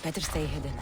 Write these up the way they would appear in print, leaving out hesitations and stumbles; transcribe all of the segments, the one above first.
Better stay hidden.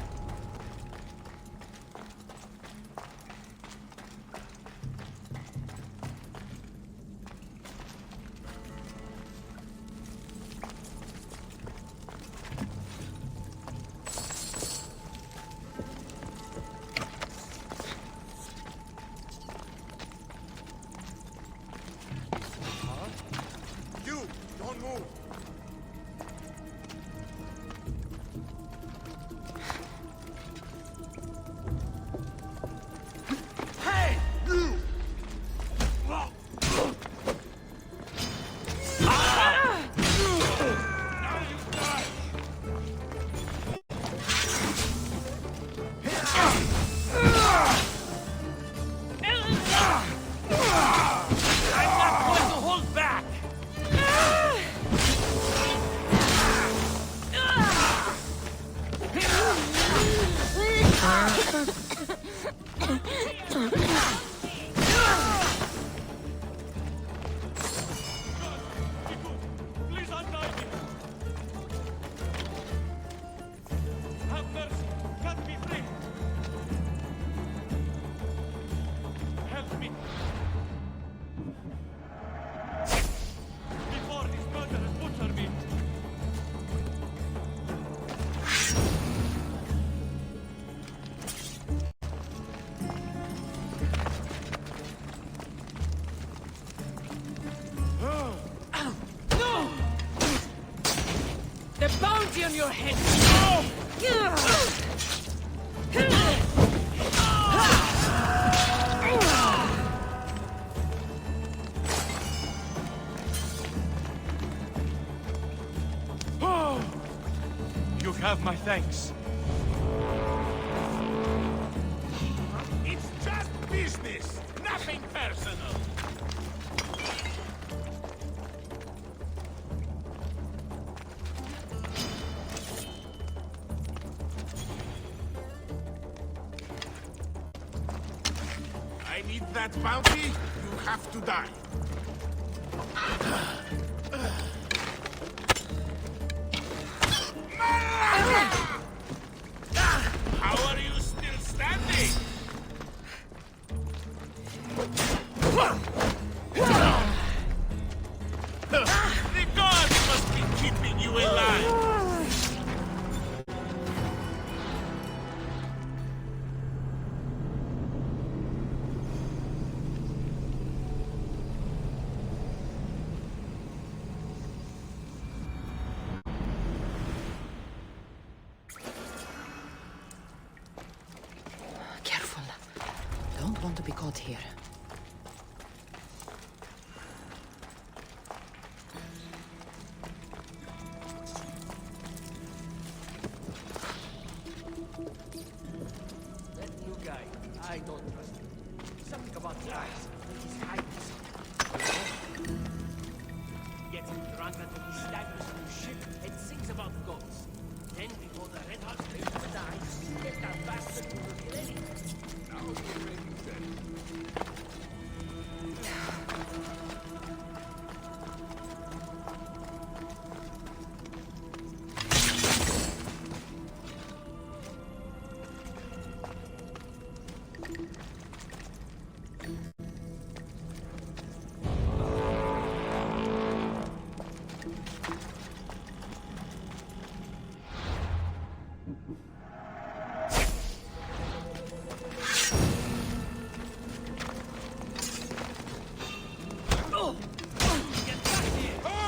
The bounty on your head! You have my thanks. It's just business, nothing personal. I need that bounty, you have to die. How are you still standing? The gods must be keeping you alive. Careful. Don't want to be caught here. That new guy, I don't trust him. Something about lies. He's hiding something. Gets him drunk until he staggers on his ship and sings about goats. Then before the red hot flames of the eyes, get that bastard to reveal anything. Now you're ready, then.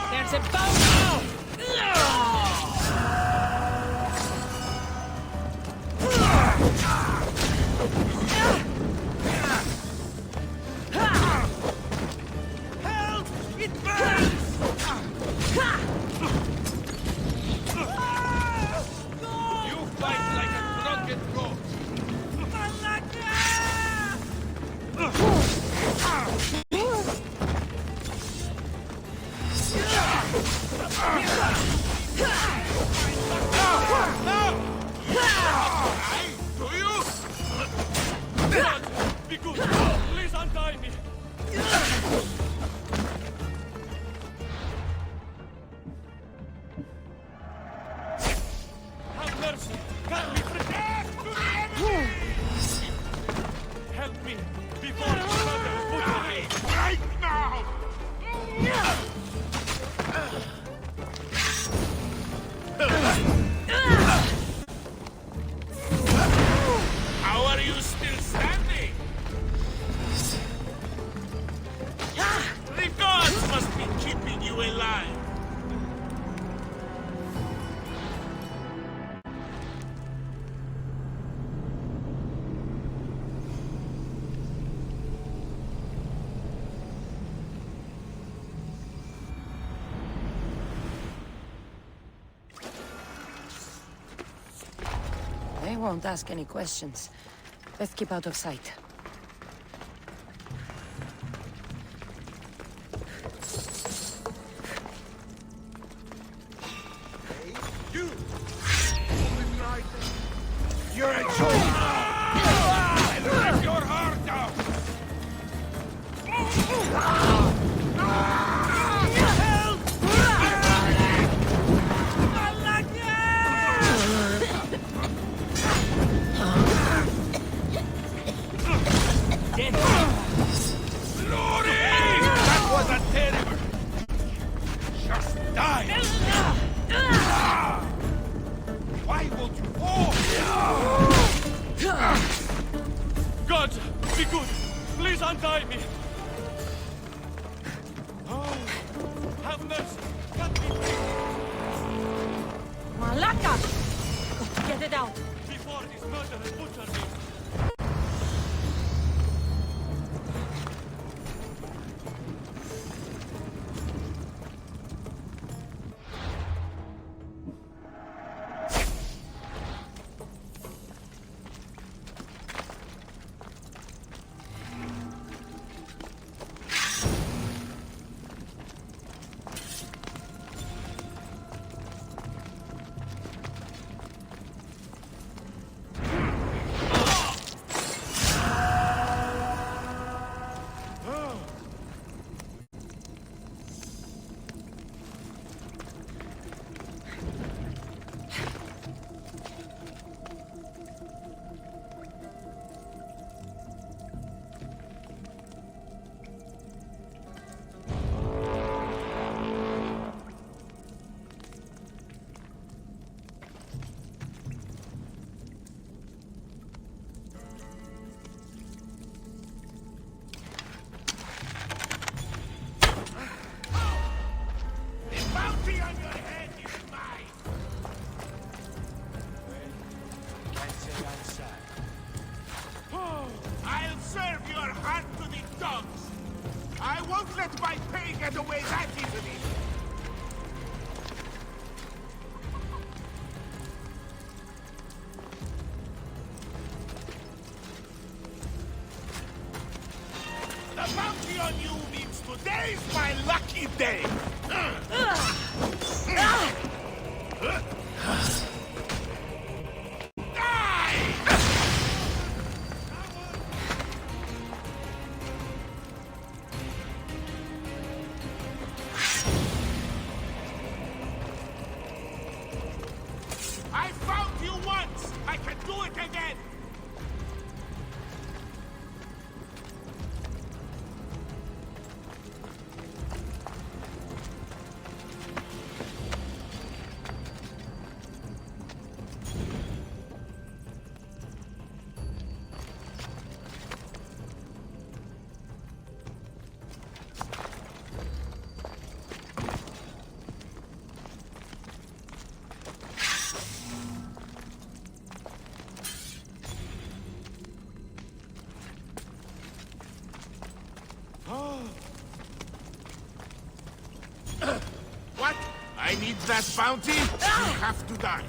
There's a bounty! Help! It burns! You fight like a drunken goat. Do you? won't ask any questions. Let's keep out of sight. You! You're a joke! I'll rip your heart out! Glory! That was a terrible. Just die! Why won't you fall? God, be good. Please untie me. Oh, have mercy. Cut me free Malaka! Got to get it out. before this murderer butchers me. The bounty on your head is mine! Can't say I'm sad. I'll serve your heart to the dogs! I won't let my pay get away that easily! The bounty on you means today's my lucky day! I found you once! I can do it again! What? I need that bounty? You have to die.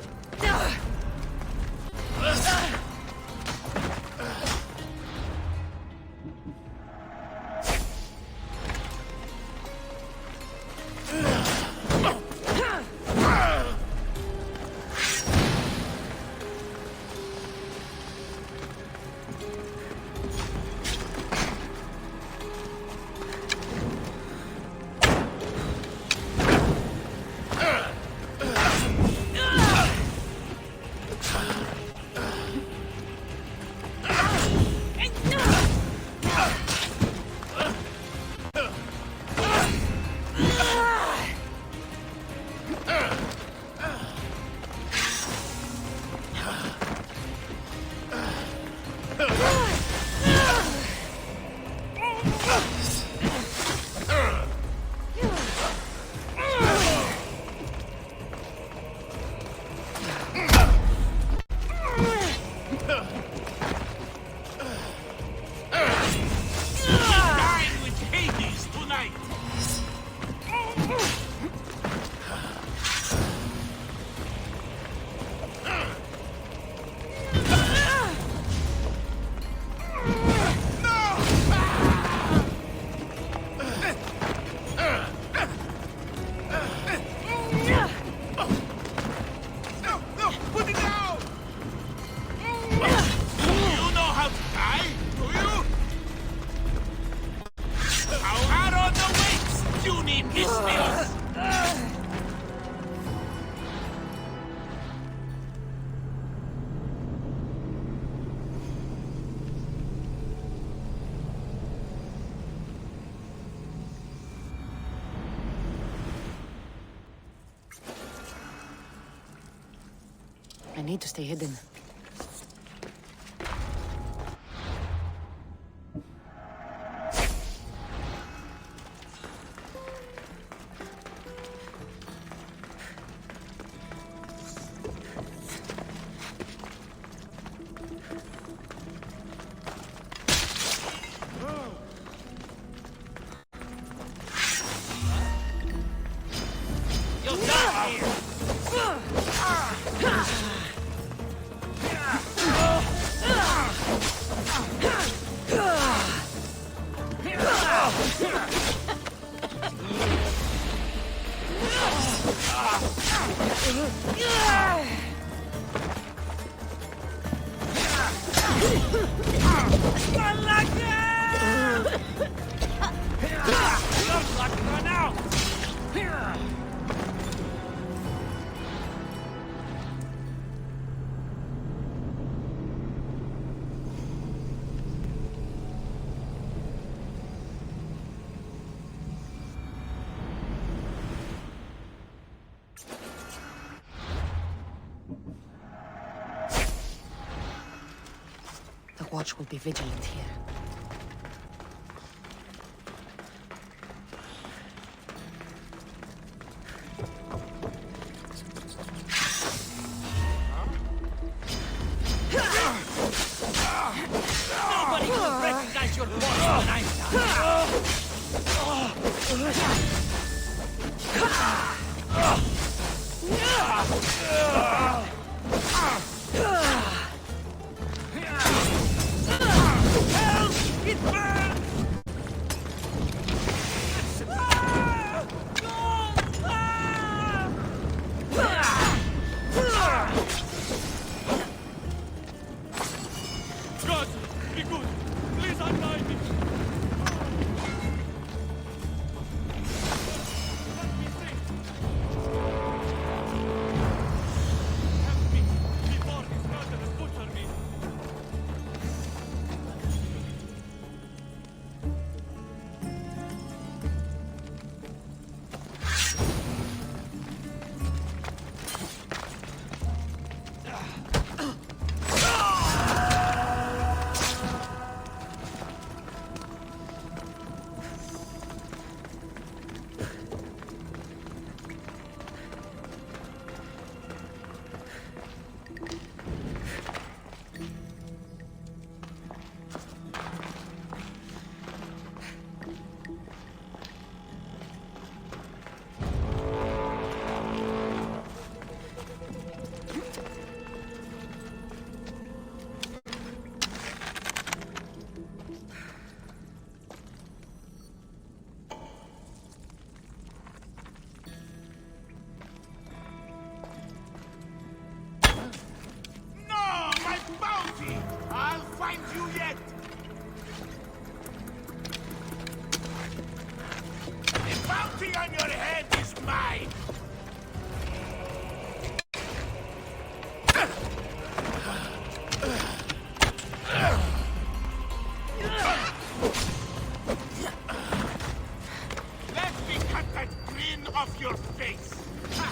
need to stay hidden. The watch will be vigilant here. Nobody will recognize your voice when I'm God, be good. Please untie me. Let me think. Help me before these murderers butcher me. No, my bounty! I'll find you yet! The bounty on your head is mine! Let me cut that grin off your face! Ha!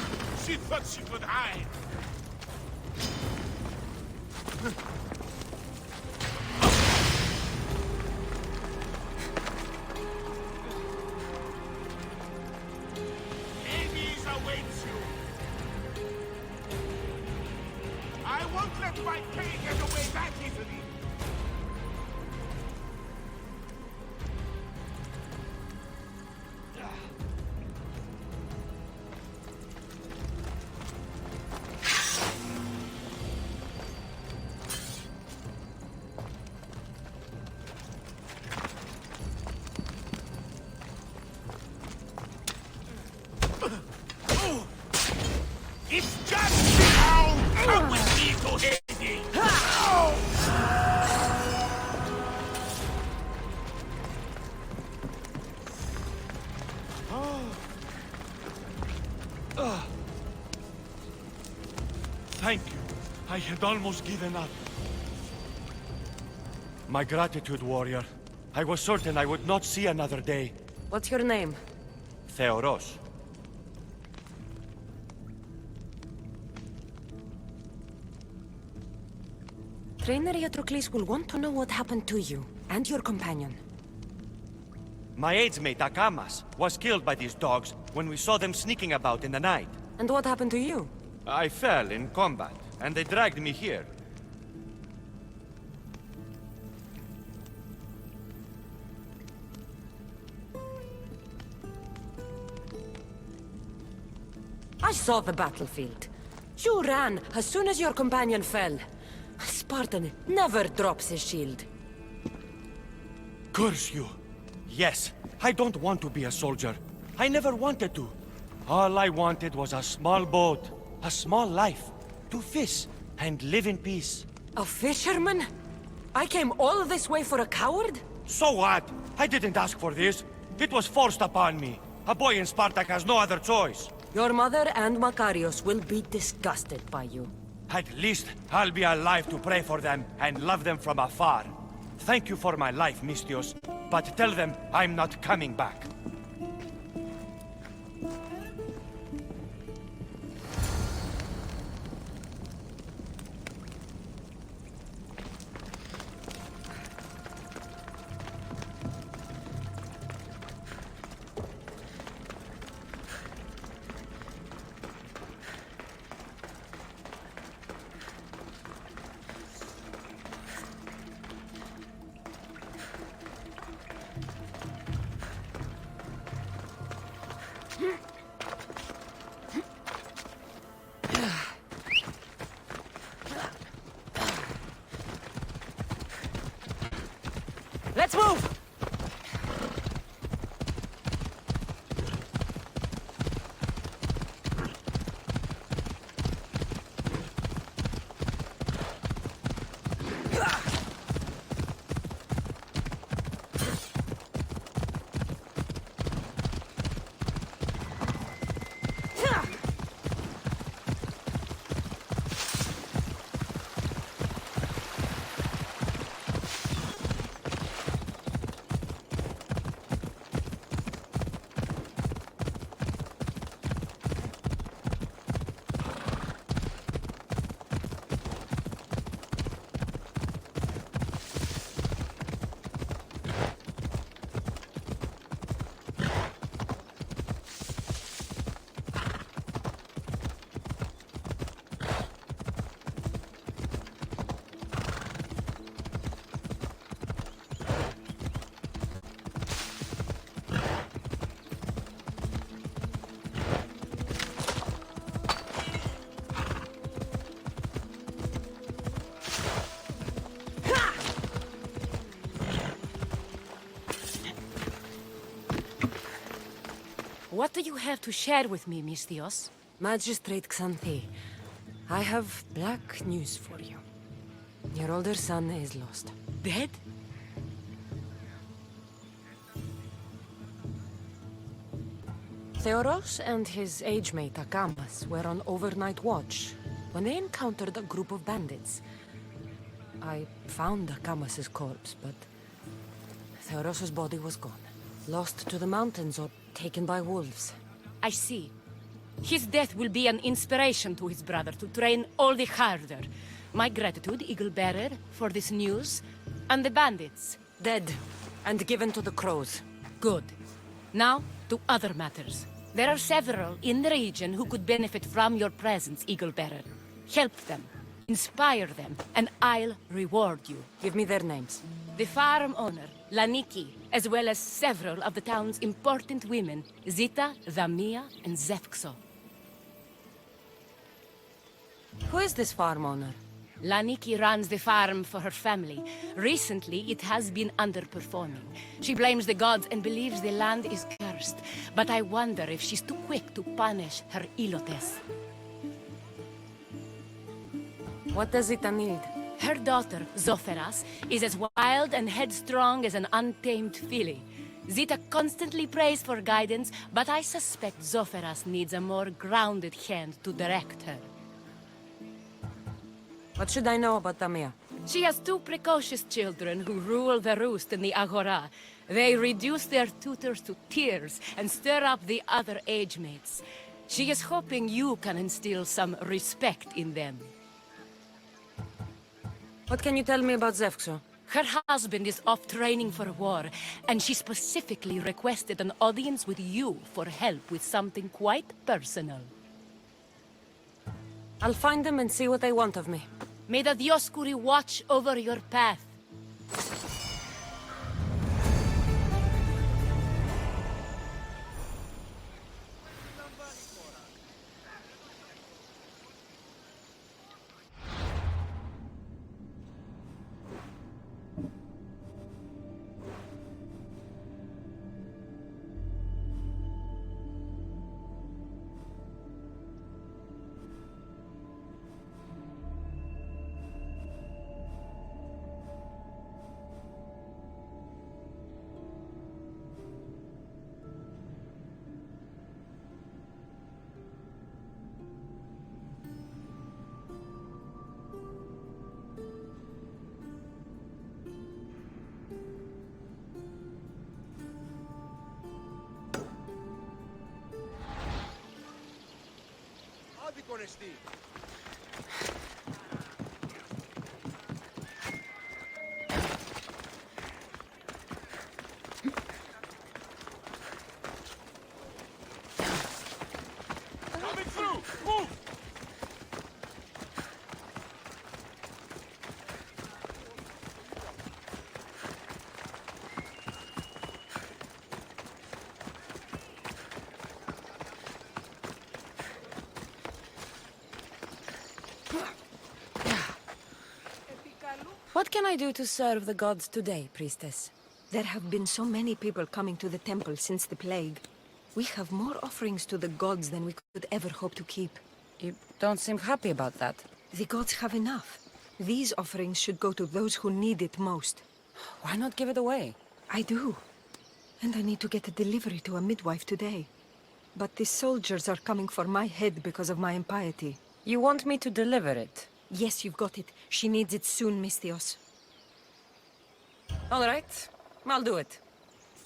She thought she could hide! Hades awaits you! I won't let my pay get away that easily! It's just now! Come with me to Hades! Thank you. I had almost given up. My gratitude, warrior. I was certain I would not see another day. What's your name? Theoros. Trainer Eatrocles will want to know what happened to you and your companion. My aide's mate, Akamas, was killed by these dogs when we saw them sneaking about in the night. And what happened to you? I fell in combat, and they dragged me here. I saw the battlefield. You ran as soon as your companion fell. A Spartan never drops his shield. Curse you! Yes, I don't want to be a soldier. I never wanted to. All I wanted was a small boat, a small life, to fish and live in peace. A fisherman? I came all this way for a coward? So what? I didn't ask for this. It was forced upon me. A boy in Spartak has no other choice. Your mother and Makarios will be disgusted by you. At least I'll be alive to pray for them and love them from afar. Thank you for my life, Mistios, but tell them I'm not coming back. Let's move! What do you have to share with me, Mistios? Magistrate Xanthi, I have black news for you. Your older son is lost. Dead? Theoros and his age mate Akamas were on overnight watch when they encountered a group of bandits. I found Akamas' corpse, but Theoros' body was gone. Lost to the mountains or taken by wolves. I see. His death will be an inspiration to his brother to train all the harder. My gratitude, Eagle Bearer, for this news. And the bandits. Dead and given to the crows. Good. Now, to other matters. There are several in the region who could benefit from your presence, Eagle Bearer. Help them, inspire them, and I'll reward you. Give me their names. The farm owner, Laniki, as well as several of the town's important women, Zita, Zamia, and Zefxo. Who is this farm owner? Laniki runs the farm for her family. Recently, it has been underperforming. She blames the gods and believes the land is cursed. But I wonder if she's too quick to punish her ilotes. What does Zita need? Her daughter, Zoferas, is as wild and headstrong as an untamed filly. Zita constantly prays for guidance, but I suspect Zoferas needs a more grounded hand to direct her. What should I know about Tamia? She has two precocious children who rule the roost in the Agora. They reduce their tutors to tears and stir up the other age mates. She is hoping you can instill some respect in them. What can you tell me about Zevkso? Her husband is off training for war, and she specifically requested an audience with you for help with something quite personal. I'll find them and see what they want of me. May the Dioscuri watch over your path. Coming through! Move! What can I do to serve the gods today, priestess? There have been so many people coming to the temple since the plague. We have more offerings to the gods than we could ever hope to keep. You don't seem happy about that. The gods have enough. These offerings should go to those who need it most. Why not give it away? I do. And I need to get a delivery to a midwife today. But the soldiers are coming for my head because of my impiety. You want me to deliver it? Yes, you've got it. She needs it soon, Misthios. All right, I'll do it.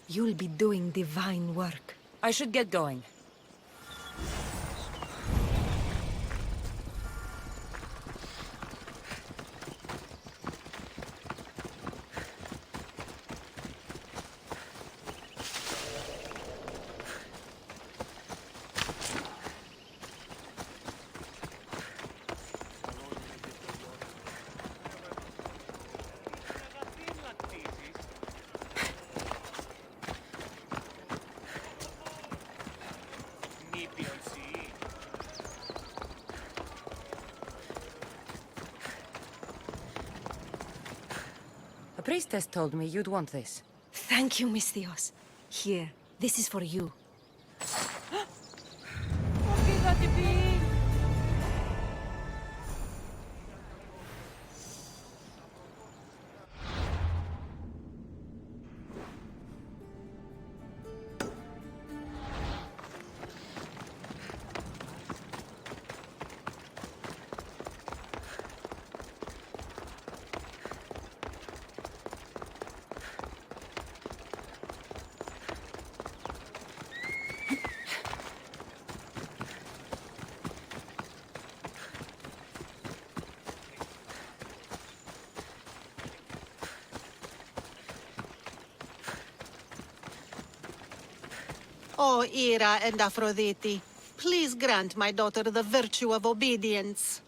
You'll be doing divine work. I should get going. The priestess told me you'd want this. Thank you, Misthios. Here, this is for you. O Ira and Aphrodite, please grant my daughter the virtue of obedience.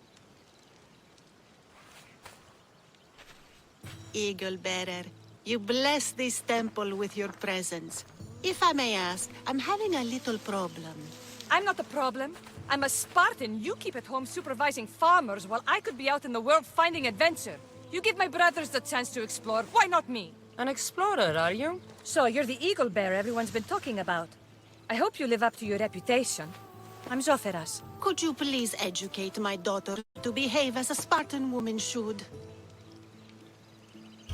Eagle Bearer, you bless this temple with your presence. If I may ask, I'm having a little problem. I'm not the problem. I'm a Spartan. You keep at home supervising farmers while I could be out in the world finding adventure. You give my brothers the chance to explore. Why not me? An explorer, are you? So you're the eagle bearer everyone's been talking about. I hope you live up to your reputation. I'm Zoferas. Could you please educate my daughter to behave as a Spartan woman should?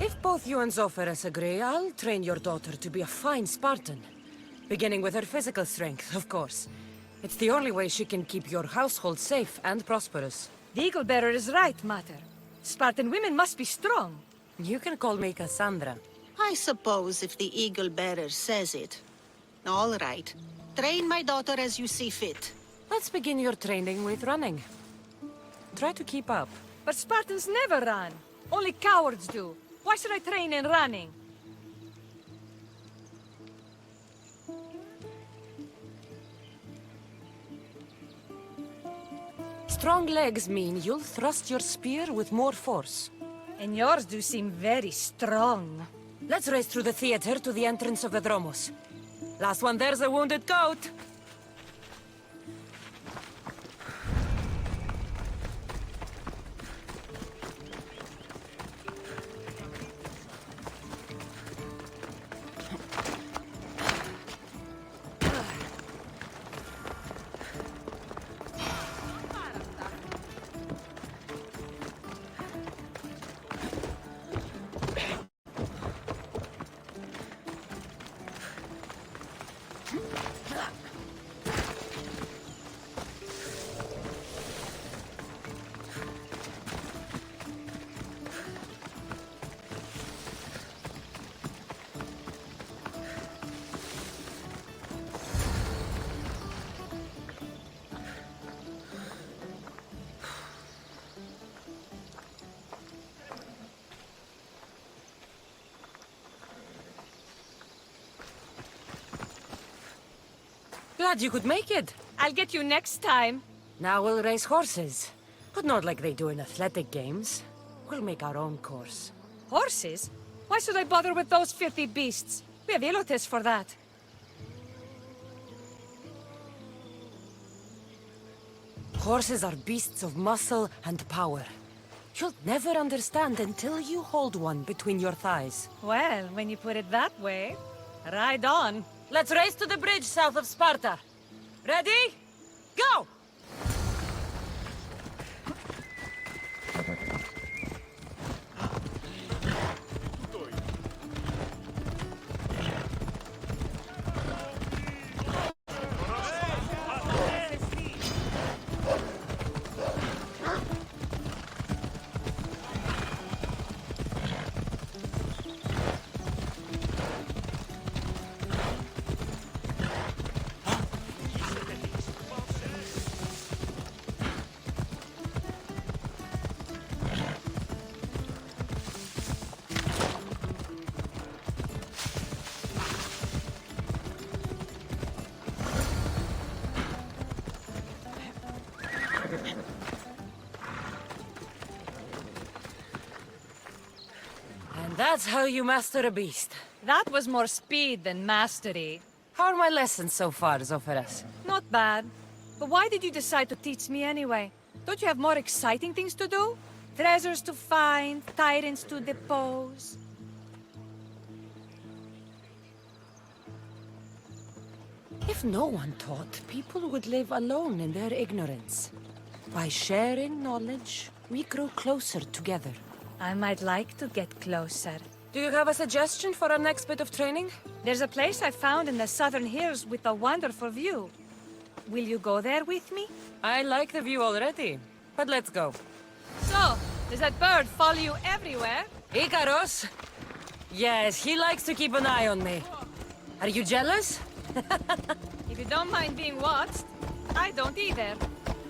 If both you and Zoferas agree, I'll train your daughter to be a fine Spartan. Beginning with her physical strength, of course. It's the only way she can keep your household safe and prosperous. The eagle bearer is right, Mater. Spartan women must be strong. You can call me Cassandra. I suppose if the Eagle Bearer says it. All right. Train my daughter as you see fit. Let's begin your training with running. Try to keep up. But Spartans never run. Only cowards do. Why should I train in running? Strong legs mean you'll thrust your spear with more force. And yours do seem very strong. Let's race through the theater to the entrance of the Dromos. Last one there's a wounded goat. Glad you could make it. I'll get you next time. Now we'll race horses. But not like they do in athletic games. We'll make our own course. Horses? Why should I bother with those filthy beasts? We have Elotes for that. Horses are beasts of muscle and power. You'll never understand until you hold one between your thighs. Well, when you put it that way, ride on. Let's race to the bridge south of Sparta. Ready? Go! That's how you master a beast. That was more speed than mastery. How are my lessons so far, Zoferas? Not bad. But why did you decide to teach me anyway? Don't you have more exciting things to do? Treasures to find, tyrants to depose. If no one taught, people would live alone in their ignorance. By sharing knowledge, we grow closer together. I might like to get closer. Do you have a suggestion for our next bit of training? There's a place I found in the southern hills with a wonderful view. Will you go there with me? I like the view already, but let's go. So, does that bird follow you everywhere? Icaros? Yes, he likes to keep an eye on me. Are you jealous? If you don't mind being watched, I don't either.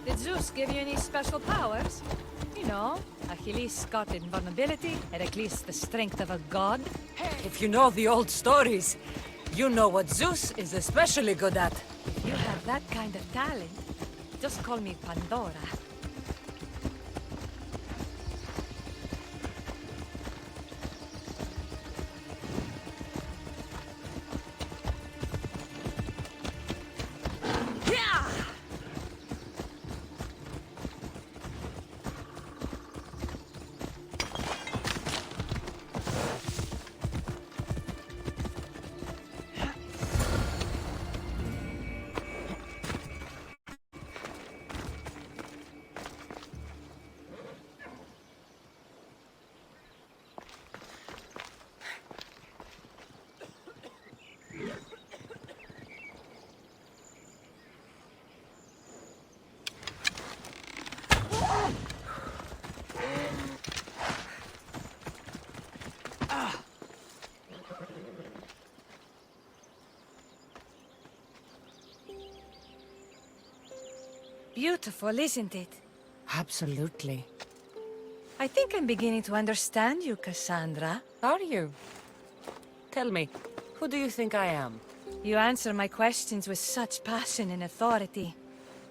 Did Zeus give you any special powers? You know, Achilles got invulnerability, Heracles the strength of a god. If you know the old stories, you know what Zeus is especially good at. If you have that kind of talent, just call me Pandora. Beautiful, isn't it? Absolutely. I think I'm beginning to understand you, Cassandra. Are you? Tell me, who do you think I am? You answer my questions with such passion and authority.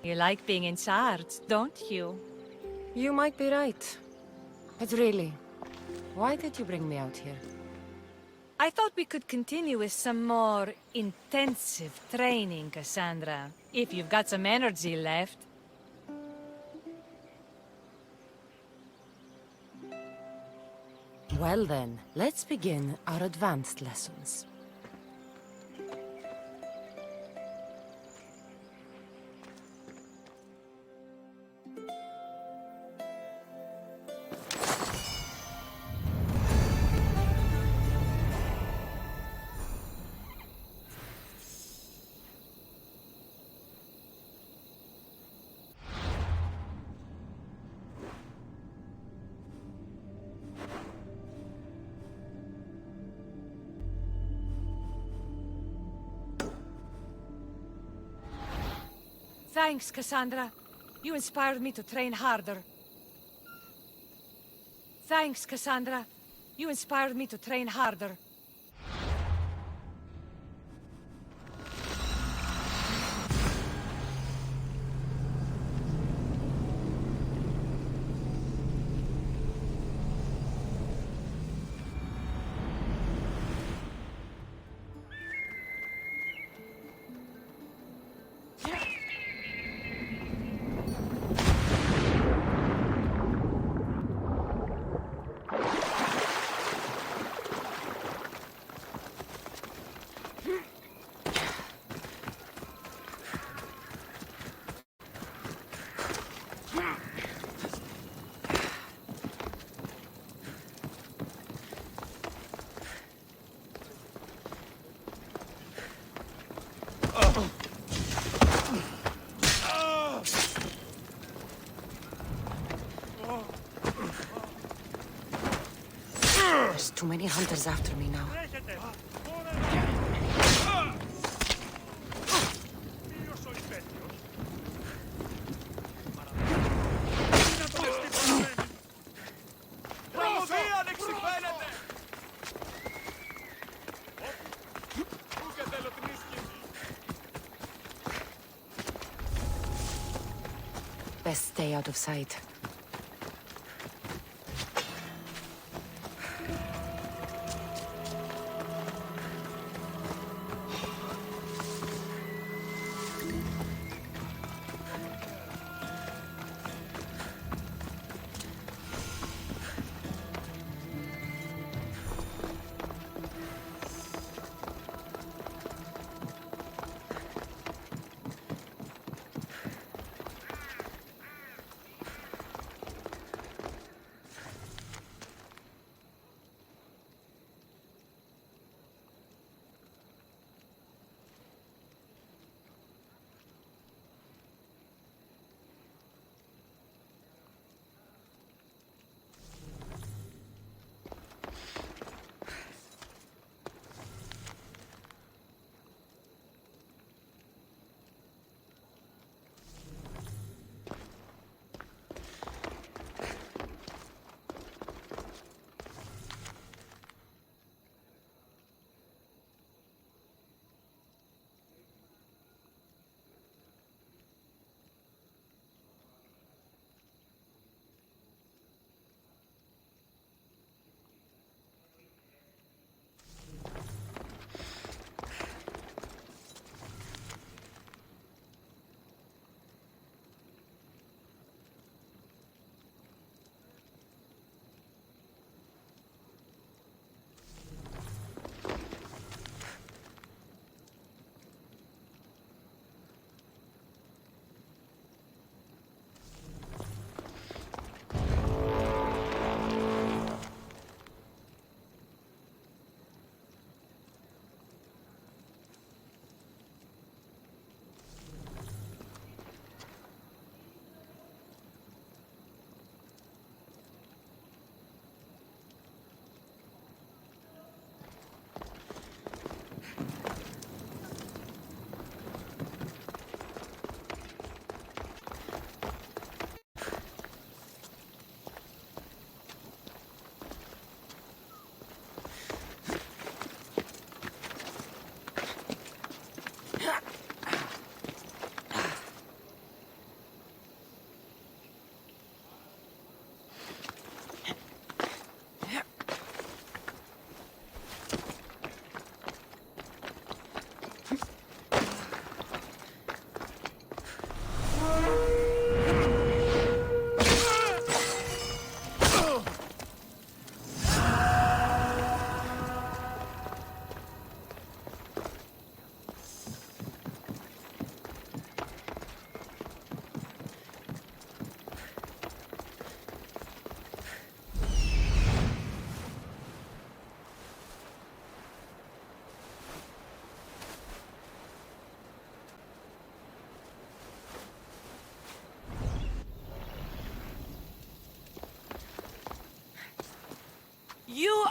You like being in charge, don't you? You might be right. But really, why did you bring me out here? I thought we could continue with some more intensive training, Cassandra. If you've got some energy left. Well then, let's begin our advanced lessons. Thanks, Cassandra. You inspired me to train harder. Thanks, Cassandra. You inspired me to train harder. There's too many hunters after me now. Best stay out of sight.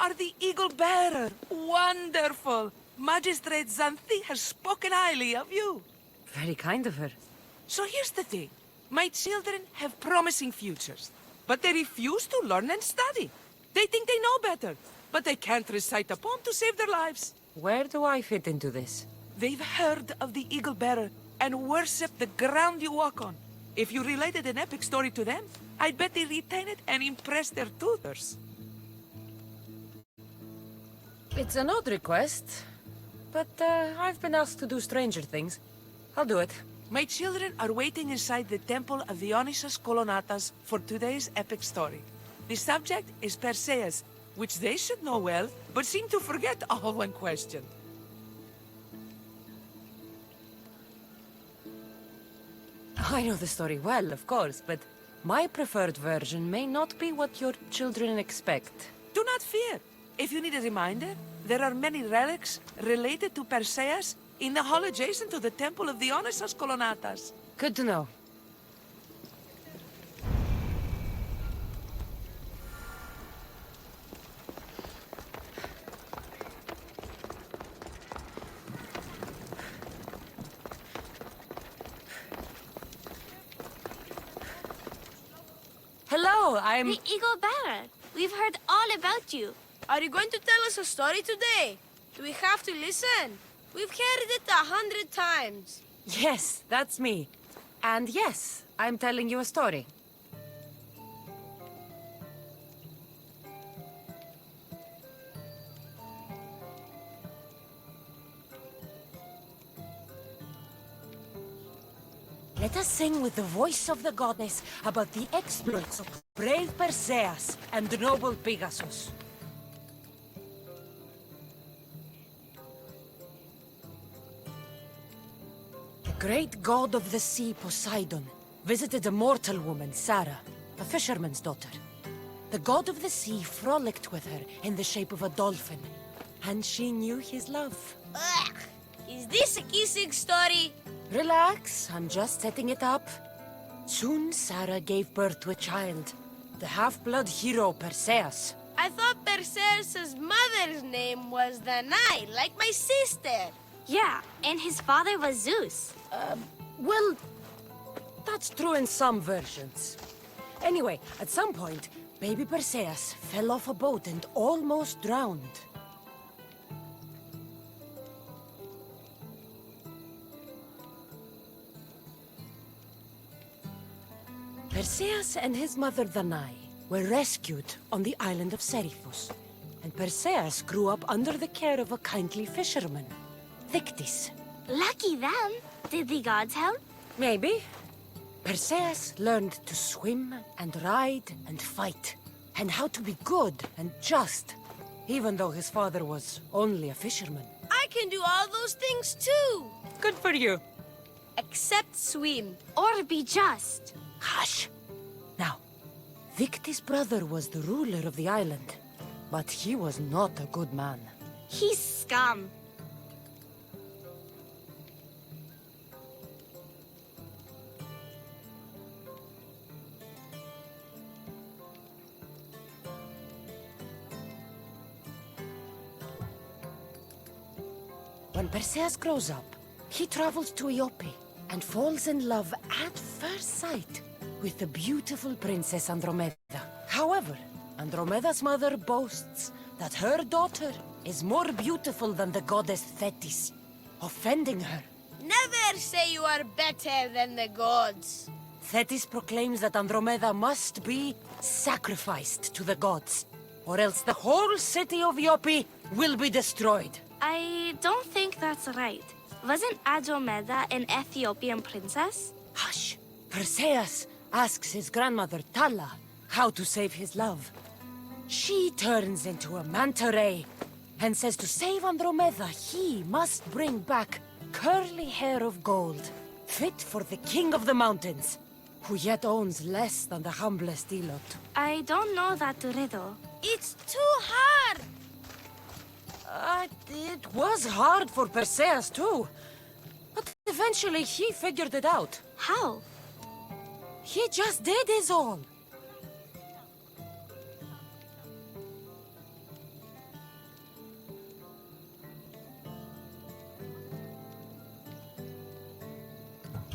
are the Eagle Bearer. Wonderful. Magistrate Xanthi has spoken highly of you. Very kind of her. So here's the thing. My children have promising futures, but they refuse to learn and study. They think they know better, but they can't recite a poem to save their lives. Where do I fit into this? They've heard of the Eagle Bearer and worship the ground you walk on. If you related an epic story to them, I'd bet they retain it and impress their tutors. It's an odd request, but I've been asked to do stranger things. I'll do it. My children are waiting inside the temple of Dionysus Kolonatas for today's epic story. The subject is Perseus, which they should know well, but seem to forget all when questioned. I know the story well, of course, but my preferred version may not be what your children expect. Do not fear. If you need a reminder, there are many relics related to Perseus in the hall adjacent to the temple of Dionysus Kolonatas. Good to know. Hello, I'm... The Eagle Bearer. We've heard all about you. Are you going to tell us a story today? Do we have to listen? We've heard it 100 times. Yes, that's me. And yes, I'm telling you a story. Let us sing with the voice of the goddess about the exploits of brave Perseus and noble Pegasus. The great god of the sea, Poseidon, visited a mortal woman, Sarah, a fisherman's daughter. The god of the sea frolicked with her in the shape of a dolphin, and she knew his love. Ugh! Is this a kissing story? Relax, I'm just setting it up. Soon, Sarah gave birth to a child, the half-blood hero Perseus. I thought Perseus' mother's name was Danae, like my sister. Yeah, and his father was Zeus. Well, that's true in some versions. Anyway, at some point, baby Perseus fell off a boat and almost drowned. Perseus and his mother Danae were rescued on the island of Seriphos, and Perseus grew up under the care of a kindly fisherman, Thictis. Lucky them. Did the gods help? Maybe. Perseus learned to swim and ride and fight, and how to be good and just, even though his father was only a fisherman. I can do all those things too. Good for you. Except swim. Or be just. Hush! Now, Victis' brother was the ruler of the island, but he was not a good man. He's scum. When Perseus grows up, he travels to Iope and falls in love at first sight with the beautiful Princess Andromeda. However, Andromeda's mother boasts that her daughter is more beautiful than the goddess Thetis, offending her. Never say you are better than the gods. Thetis proclaims that Andromeda must be sacrificed to the gods, or else the whole city of Iope will be destroyed. I don't think that's right. Wasn't Andromeda an Ethiopian princess? Hush! Perseus asks his grandmother Tala how to save his love. She turns into a manta ray and says to save Andromeda, he must bring back curly hair of gold, fit for the king of the mountains, who yet owns less than the humblest Elot. I don't know that riddle. It's too hard. It was hard for Perseus too, but eventually he figured it out. How? He just did his all.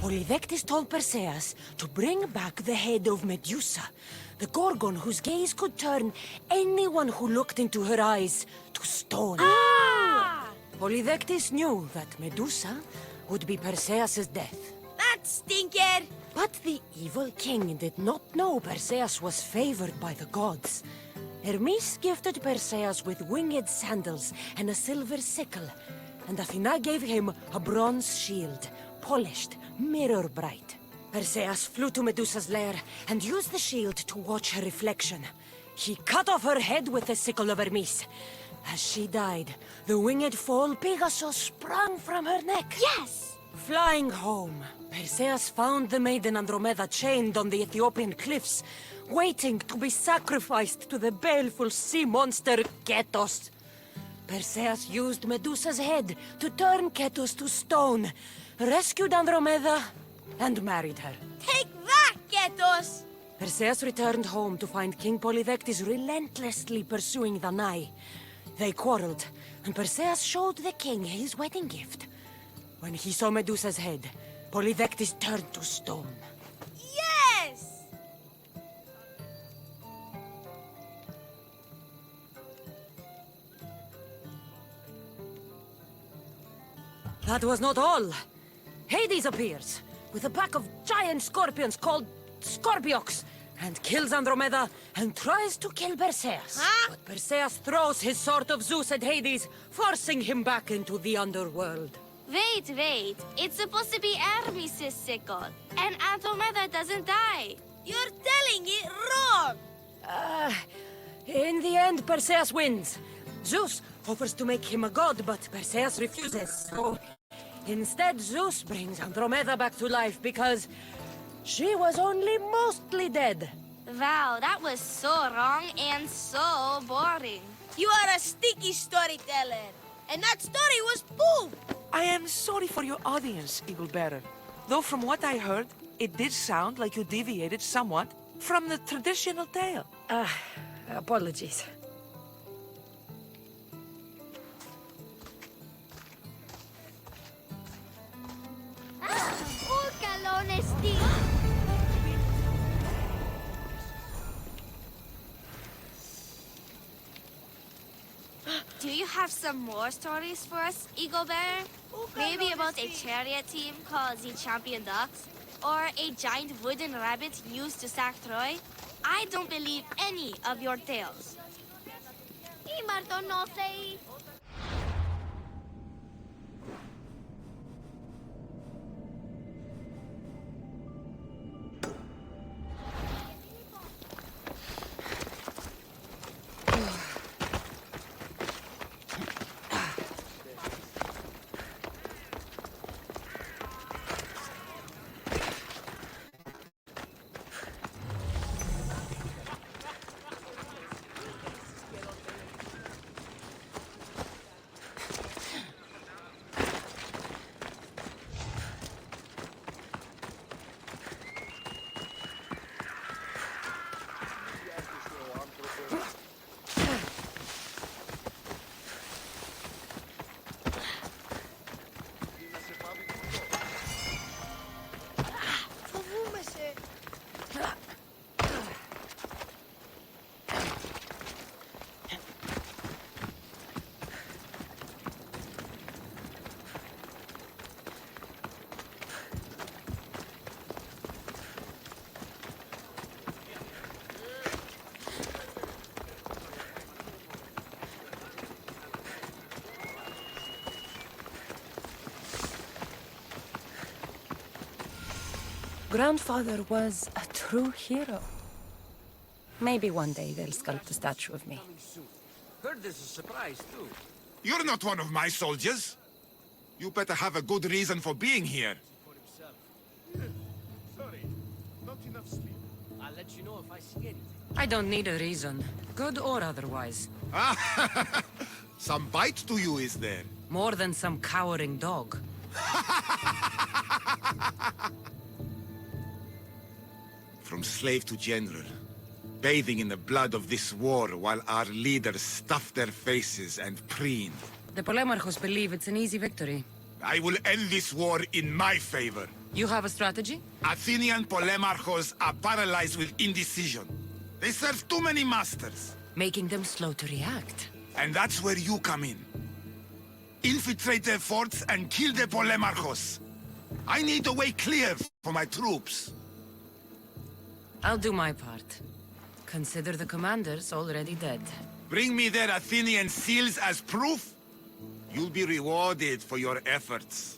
Polyvectus told Perseus to bring back the head of Medusa, the Gorgon whose gaze could turn anyone who looked into her eyes to stone. Polyvectus knew that Medusa would be Perseus's death. That stinker! But the evil king did not know Perseus was favored by the gods. Hermes gifted Perseus with winged sandals and a silver sickle, and Athena gave him a bronze shield, polished, mirror bright. Perseus flew to Medusa's lair and used the shield to watch her reflection. He cut off her head with the sickle of Hermes. As she died, the winged foal Pegasus sprang from her neck. Yes! Flying home, Perseus found the maiden Andromeda chained on the Ethiopian cliffs, waiting to be sacrificed to the baleful sea monster Ketos. Perseus used Medusa's head to turn Ketos to stone, rescued Andromeda, and married her. Take that, Ketos! Perseus returned home to find King Polyvectus relentlessly pursuing the Nai. They quarreled, and Perseus showed the king his wedding gift. When he saw Medusa's head, Polyvectus turned to stone. Yes! That was not all. Hades appears, with a pack of giant scorpions called Scorpiox, and kills Andromeda and tries to kill Perseus. Huh? But Perseus throws his sword of Zeus at Hades, forcing him back into the underworld. Wait. It's supposed to be Hermes' sickle. And Andromeda doesn't die. You're telling it wrong! In the end, Perseus wins. Zeus offers to make him a god, but Perseus refuses. So instead, Zeus brings Andromeda back to life because she was only mostly dead. Wow, that was so wrong and so boring. You are a sticky storyteller. And that story was poop! I am sorry for your audience, Eagle Bearer. Though from what I heard, it did sound like you deviated somewhat from the traditional tale. Apologies. Do you have some more stories for us, Eagle Bearer? Maybe about a chariot team called the Champion Ducks? Or a giant wooden rabbit used to sack Troy? I don't believe any of your tales. Grandfather was a true hero. Maybe one day they'll sculpt a statue of me. Heard there's a surprise, too. You're not one of my soldiers. You better have a good reason for being here. Sorry, not enough sleep. I'll let you know if I see anything. I don't need a reason, good or otherwise. Some bite to you, is there? More than some cowering dog. From slave to general, bathing in the blood of this war while our leaders stuff their faces and preen. The Polemarchos believe it's an easy victory. I will end this war in my favor. You have a strategy? Athenian polemarchos are paralyzed with indecision. They serve too many masters. Making them slow to react. And that's where you come in. Infiltrate their forts and kill the polemarchos. I need a way clear for my troops. I'll do my part. Consider the commanders already dead. Bring me their Athenian seals as proof. You'll be rewarded for your efforts.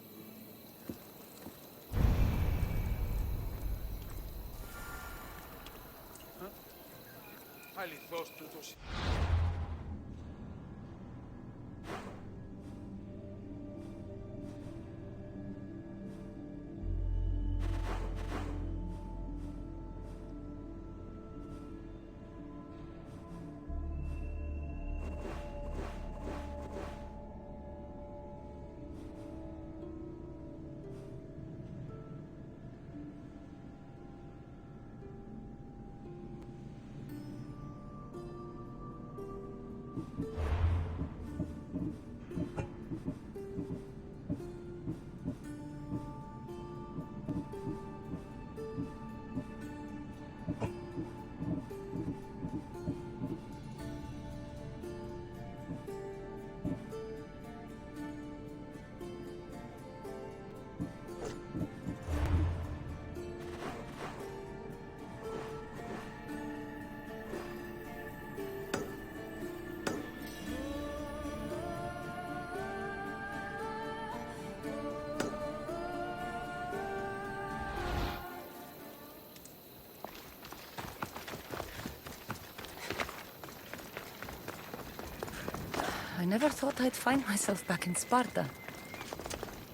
I never thought I'd find myself back in Sparta.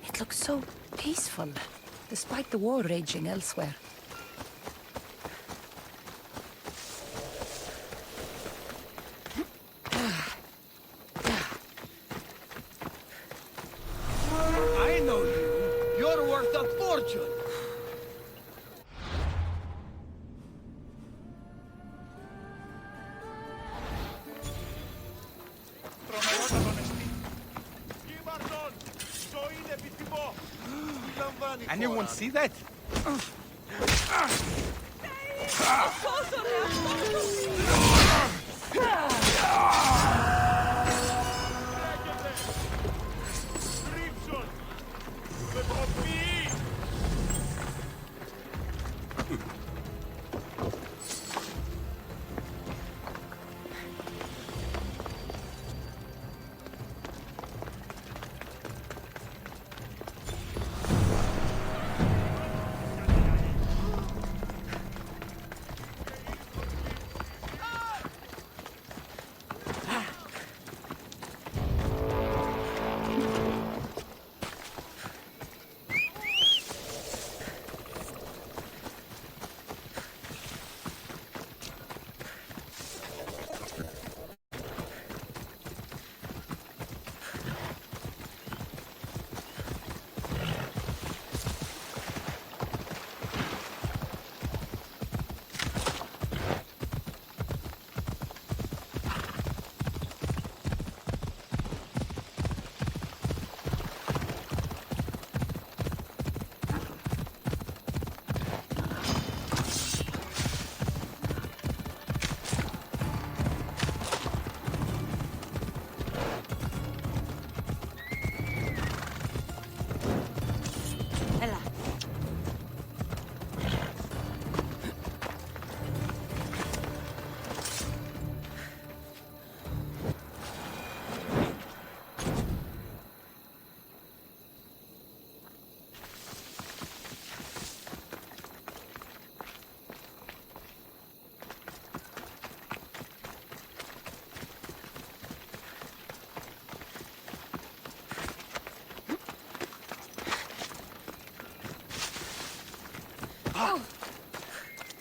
It looks so peaceful, despite the war raging elsewhere. I know you. You're worth a fortune. Anyone see that?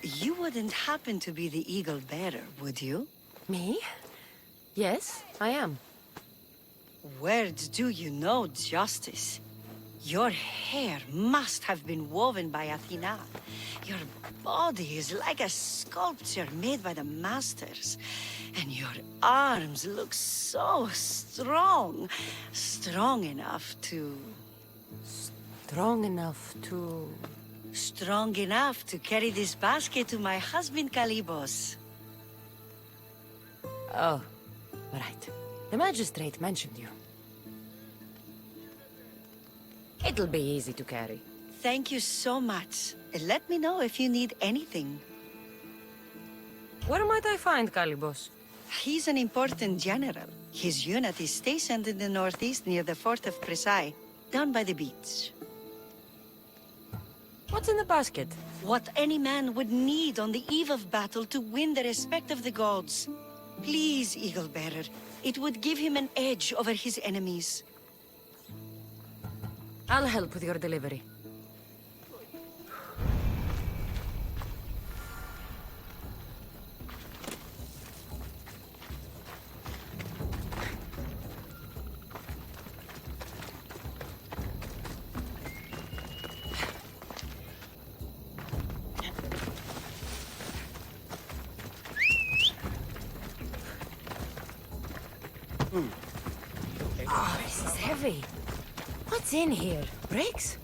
You wouldn't happen to be the eagle bearer, would you? Me? Yes, I am. Words do you know, Justice? Your hair must have been woven by Athena. Your body is like a sculpture made by the masters. And your arms look so strong. Strong enough to... Strong enough to... Strong enough to carry this basket to my husband, Kalibos. Oh, right. The magistrate mentioned you. It'll be easy to carry. Thank you so much. Let me know if you need anything. Where might I find Kalibos? He's an important general. His unit is stationed in the northeast near the fort of Presai, down by the beach. What's in the basket? What any man would need on the eve of battle to win the respect of the gods. Please, Eagle Bearer. It would give him an edge over his enemies. I'll help with your delivery. Oh, this is heavy. What's in here? Bricks?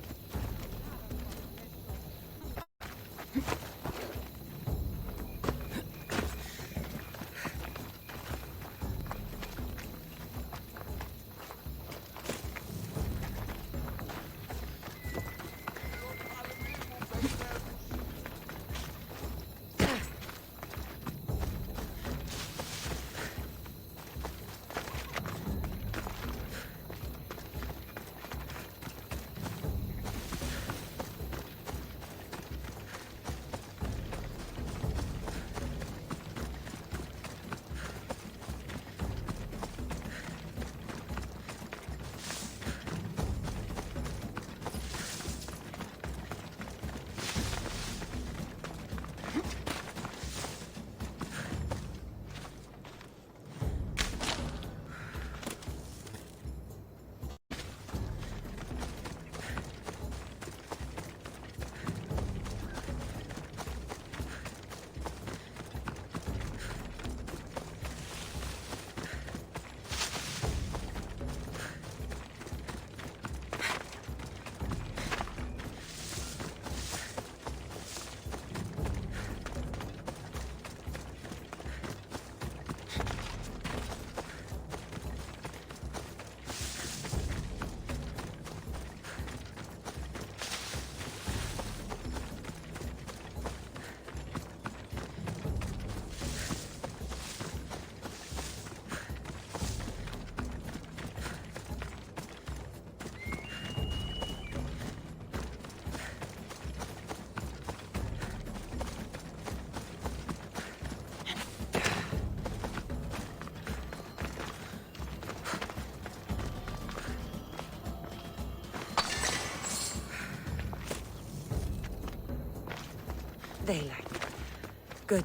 Daylight. Good.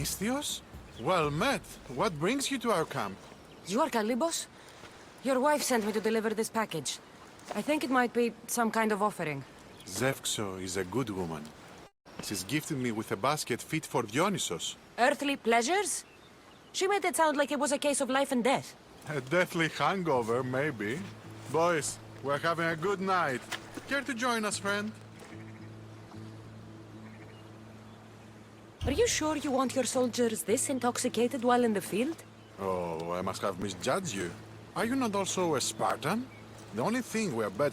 Misthios? Well met. What brings you to our camp? You are Kalibos? Your wife sent me to deliver this package. I think it might be some kind of offering. Zevxo is a good woman. She's gifted me with a basket fit for Dionysos. Earthly pleasures? She made it sound like it was a case of life and death. A deathly hangover, maybe. Boys, we're having a good night. Care to join us, friend? Are you sure you want your soldiers this intoxicated while in the field? Oh, I must have misjudged you. Are you not also a Spartan? The only thing we are better